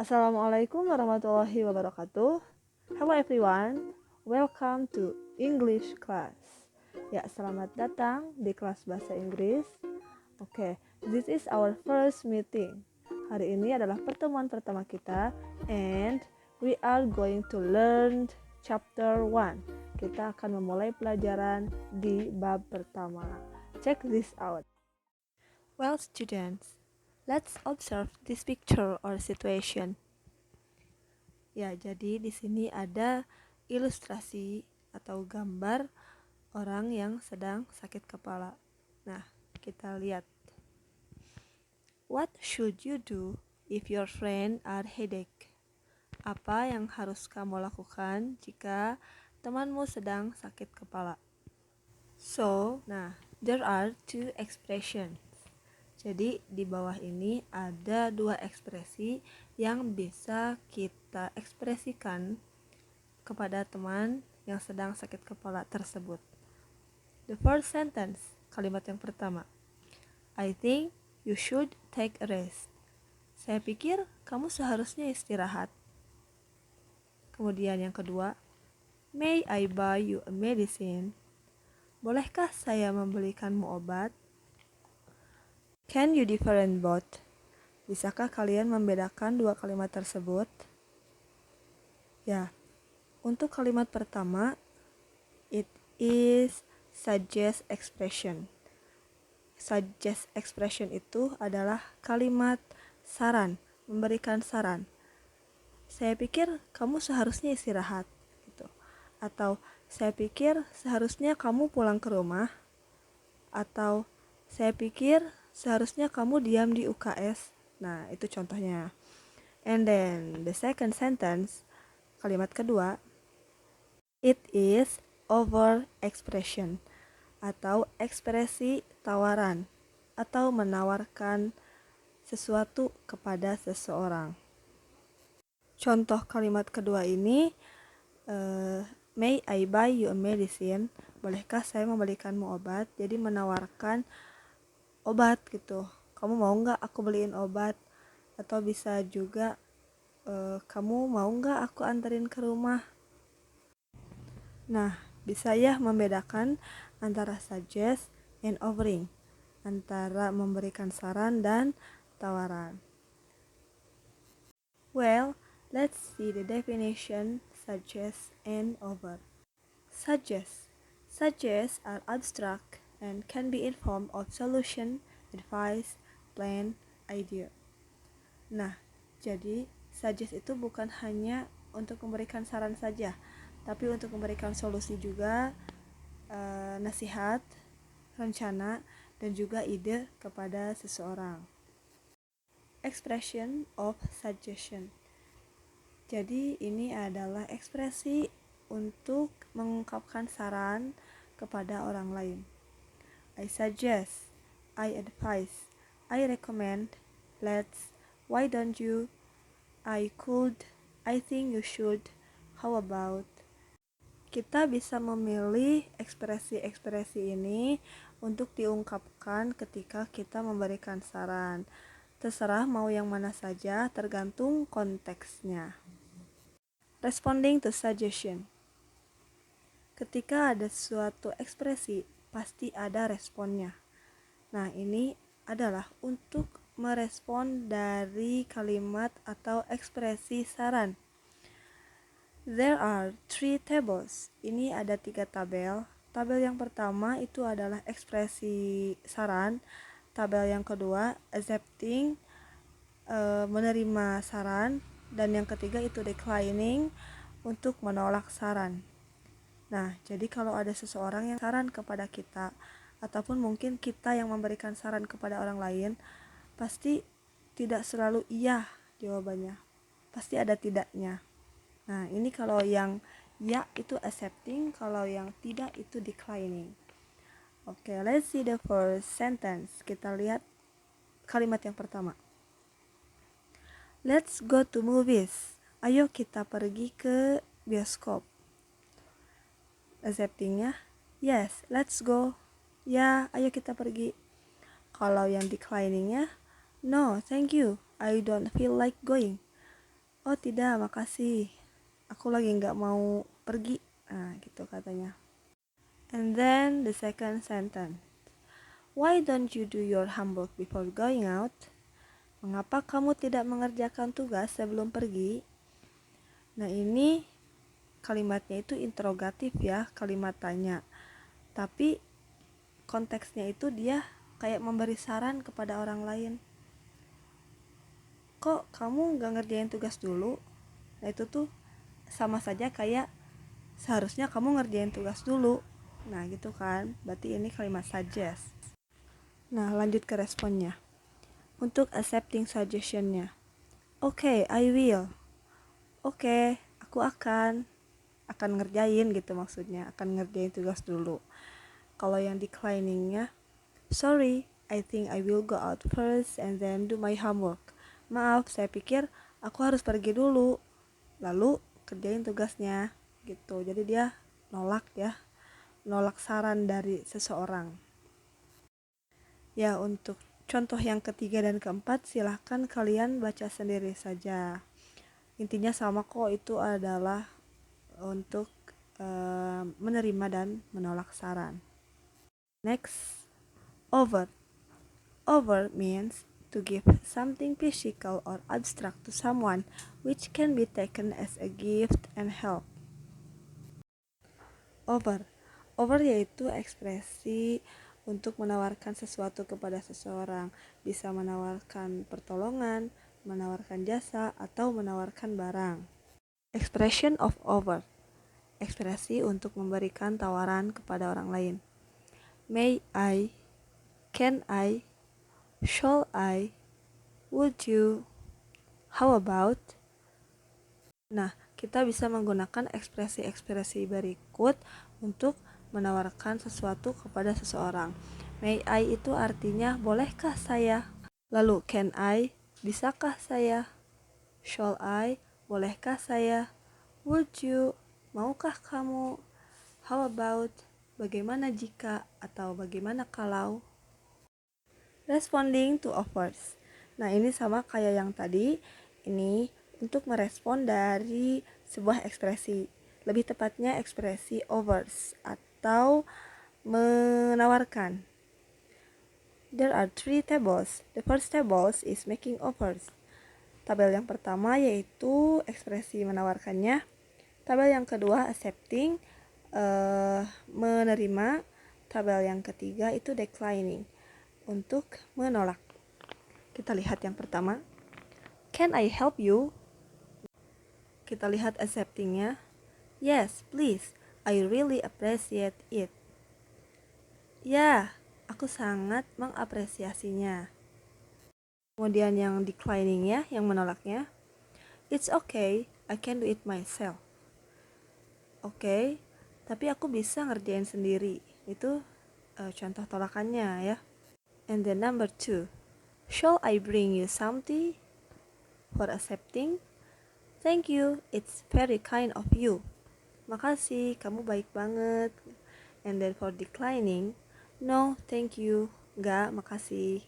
Assalamualaikum warahmatullahi wabarakatuh. Hello everyone, welcome to English class. Ya, selamat datang di kelas bahasa Inggris. Oke, this is our first meeting. Hari ini adalah pertemuan pertama kita and we are going to learn chapter 1. Kita akan memulai pelajaran di bab pertama. Check this out. Well, students, let's observe this picture or situation. Ya, jadi di sini ada ilustrasi atau gambar orang yang sedang sakit kepala. Nah, kita lihat. What should you do if your friend are headache? Apa yang harus kamu lakukan jika temanmu sedang sakit kepala? So, there are two expressions. Jadi di bawah ini ada dua ekspresi yang bisa kita ekspresikan kepada teman yang sedang sakit kepala tersebut. The first sentence, kalimat yang pertama. I think you should take a rest. Saya pikir kamu seharusnya istirahat. Kemudian yang kedua, may I buy you a medicine? Bolehkah saya membelikanmu obat? Can you different both? Bisakah kalian membedakan dua kalimat tersebut? Ya, untuk kalimat pertama, it is suggest expression. Suggest expression itu adalah kalimat saran, memberikan saran. Saya pikir kamu seharusnya istirahat, gitu. Atau saya pikir seharusnya kamu pulang ke rumah. Atau saya pikir seharusnya kamu diam di UKS. Nah, itu contohnya. And then the second sentence, kalimat kedua, it is over expression atau ekspresi tawaran atau menawarkan sesuatu kepada seseorang. Contoh kalimat kedua ini, may I buy you a medicine? Bolehkah saya membelikanmu obat? Jadi menawarkan obat gitu. Kamu mau nggak aku beliin obat? Atau bisa juga kamu mau nggak aku anterin ke rumah? Nah, bisa ya membedakan antara suggest and offering, antara memberikan saran dan tawaran. Well, let's see the definition suggest and offer. Suggest are abstract and can be in form of solution, advice, plan, idea. Nah, jadi suggest itu bukan hanya untuk memberikan saran saja, tapi untuk memberikan solusi juga, nasihat, rencana, dan juga ide kepada seseorang. Expression of suggestion. Jadi ini adalah ekspresi untuk mengungkapkan saran kepada orang lain. I suggest, I advise, I recommend, let's, why don't you, I could, I think you should, how about. Kita bisa memilih ekspresi-ekspresi ini untuk diungkapkan ketika kita memberikan saran. Terserah mau yang mana saja, tergantung konteksnya. Responding to suggestion. Ketika ada suatu ekspresi, pasti ada responnya. Nah, ini adalah untuk merespon dari kalimat atau ekspresi saran. There are 3 tables. Ini ada 3 tabel. Tabel yang pertama itu adalah ekspresi saran. Tabel yang kedua, accepting, menerima saran. Dan yang ketiga itu declining, untuk menolak saran. Nah, jadi kalau ada seseorang yang saran kepada kita, ataupun mungkin kita yang memberikan saran kepada orang lain, pasti tidak selalu iya jawabannya. Pasti ada tidaknya. Nah, ini kalau yang ya itu accepting, kalau yang tidak itu declining. Oke, let's see the first sentence. Kita lihat kalimat yang pertama. Let's go to movies. Ayo kita pergi ke bioskop. Acceptingnya, yes, let's go. Ya, ayo kita pergi. Kalau yang decliningnya, no, thank you, I don't feel like going. Oh tidak, makasih. Aku lagi nggak mau pergi. Nah, gitu katanya. And then the second sentence. Why don't you do your homework before going out? Mengapa kamu tidak mengerjakan tugas sebelum pergi? Nah, ini kalimatnya itu interrogatif ya, kalimat tanya. Tapi konteksnya itu dia kayak memberi saran kepada orang lain. Kok kamu gak ngerjain tugas dulu? Nah, itu tuh sama saja kayak seharusnya kamu ngerjain tugas dulu. Nah, gitu kan. Berarti ini kalimat suggest. Nah, lanjut ke responnya. Untuk accepting suggestionnya. Okay, I will. Oke, aku akan ngerjain gitu maksudnya, akan ngerjain tugas dulu. Kalau yang decliningnya, sorry, I think I will go out first and then do my homework. Maaf, saya pikir aku harus pergi dulu, lalu kerjain tugasnya gitu. Jadi dia nolak ya, nolak saran dari seseorang. Ya, untuk contoh yang ketiga dan keempat silahkan kalian baca sendiri saja. Intinya sama kok, itu adalah untuk menerima dan menolak saran. Next, over. Over means to give something physical or abstract to someone, which can be taken as a gift and help. Over. Over yaitu ekspresi untuk menawarkan sesuatu kepada seseorang. Bisa menawarkan pertolongan, menawarkan jasa, atau menawarkan barang. Expression of over. Ekspresi untuk memberikan tawaran kepada orang lain. May I, can I, shall I, would you, how about? Nah, kita bisa menggunakan ekspresi-ekspresi berikut untuk menawarkan sesuatu kepada seseorang. May I itu artinya bolehkah saya? Lalu can I, bisakah saya? Shall I, bolehkah saya? Would you, maukah kamu? How about, bagaimana jika, atau bagaimana kalau? Responding to offers. Nah, ini sama kayak yang tadi. Ini untuk merespon dari sebuah ekspresi. Lebih tepatnya ekspresi offers atau menawarkan. There are 3 tables. The first table is making offers. Tabel yang pertama yaitu ekspresi menawarkannya. Tabel yang kedua accepting, menerima. Tabel yang ketiga itu declining, untuk menolak. Kita lihat yang pertama. Can I help you? Kita lihat acceptingnya. Yes, please. I really appreciate it. Ya, aku sangat mengapresiasinya. Kemudian yang decliningnya, yang menolaknya. It's okay, I can do it myself. Oke, tapi aku bisa ngerjain sendiri. Itu contoh tolakannya ya. And then number 2. Shall I bring you something? For accepting, thank you, it's very kind of you. Makasih, kamu baik banget. And then for declining, no, thank you, enggak, makasih.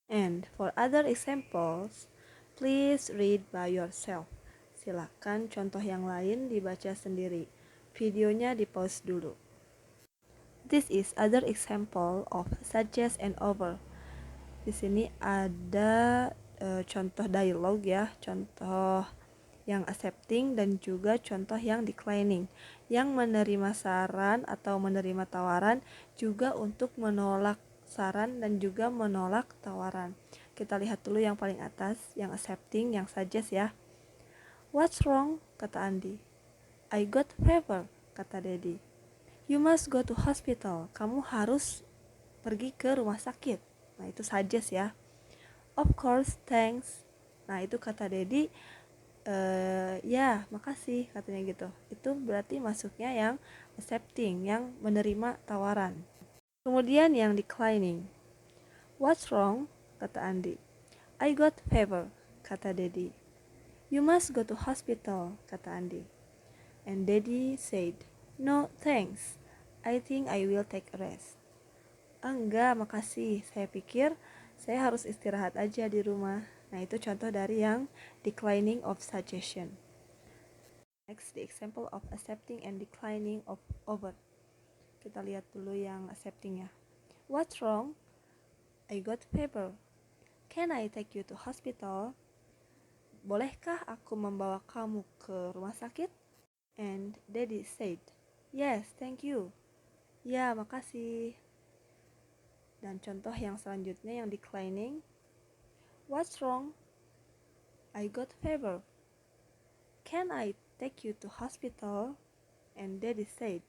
And for other examples, please read by yourself. Silakan contoh yang lain dibaca sendiri. Videonya di pause dulu. This is other example of suggest and over. Di sini ada contoh dialog ya, contoh yang accepting dan juga contoh yang declining. Yang menerima saran atau menerima tawaran juga untuk menolak saran dan juga menolak tawaran. Kita lihat dulu yang paling atas, yang accepting, yang suggest ya. What's wrong? Kata Andi. I got fever, kata Daddy. You must go to hospital. Kamu harus pergi ke rumah sakit. Nah, itu suggest ya. Of course, thanks. Nah, itu kata Daddy, ya, makasih, katanya gitu. Itu berarti masuknya yang accepting, yang menerima tawaran. Kemudian yang declining. What's wrong? Kata Andi. I got fever, kata Daddy. You must go to hospital, kata Andi. And Daddy said, no, thanks. I think I will take a rest. Enggak, makasih. Saya pikir saya harus istirahat aja di rumah. Nah, itu contoh dari yang declining of suggestion. Next, the example of accepting and declining of offer. Kita lihat dulu yang accepting ya. What's wrong? I got fever. Can I take you to hospital? Bolehkah aku membawa kamu ke rumah sakit? And Daddy said, yes, thank you. Ya, makasih. Dan contoh yang selanjutnya yang declining. What's wrong? I got fever. Can I take you to hospital? And Daddy said,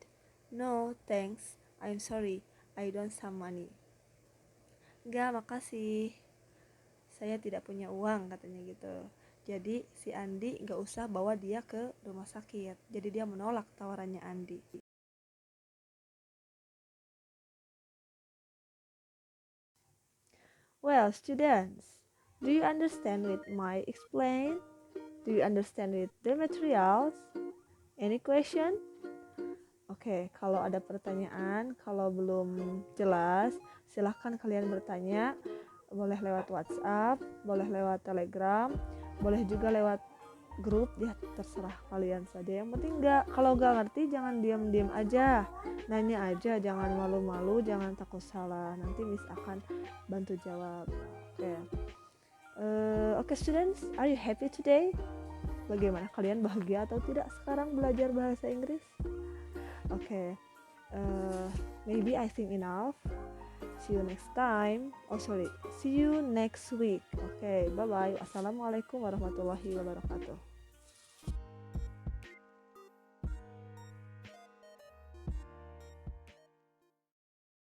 no, thanks. I'm sorry. I don't have money. Enggak, makasih. Saya tidak punya uang, katanya gitu. Jadi si Andi nggak usah bawa dia ke rumah sakit. Jadi dia menolak tawarannya Andi. Well, students, do you understand with my explain? Do you understand with the materials? Any question? Oke, kalau ada pertanyaan, kalau belum jelas, silahkan kalian bertanya. Boleh lewat WhatsApp, boleh lewat Telegram, boleh juga lewat grup, ya terserah kalian saja. Yang penting kalau nggak ngerti jangan diam-diam aja, nanya aja, jangan malu-malu, jangan takut salah. Nanti Miss akan bantu jawab. Oke, students, are you happy today? Bagaimana kalian, bahagia atau tidak sekarang belajar bahasa Inggris? Oke, maybe I think enough. See you next time. See you next week. Okay, bye bye. Assalamualaikum warahmatullahi wabarakatuh.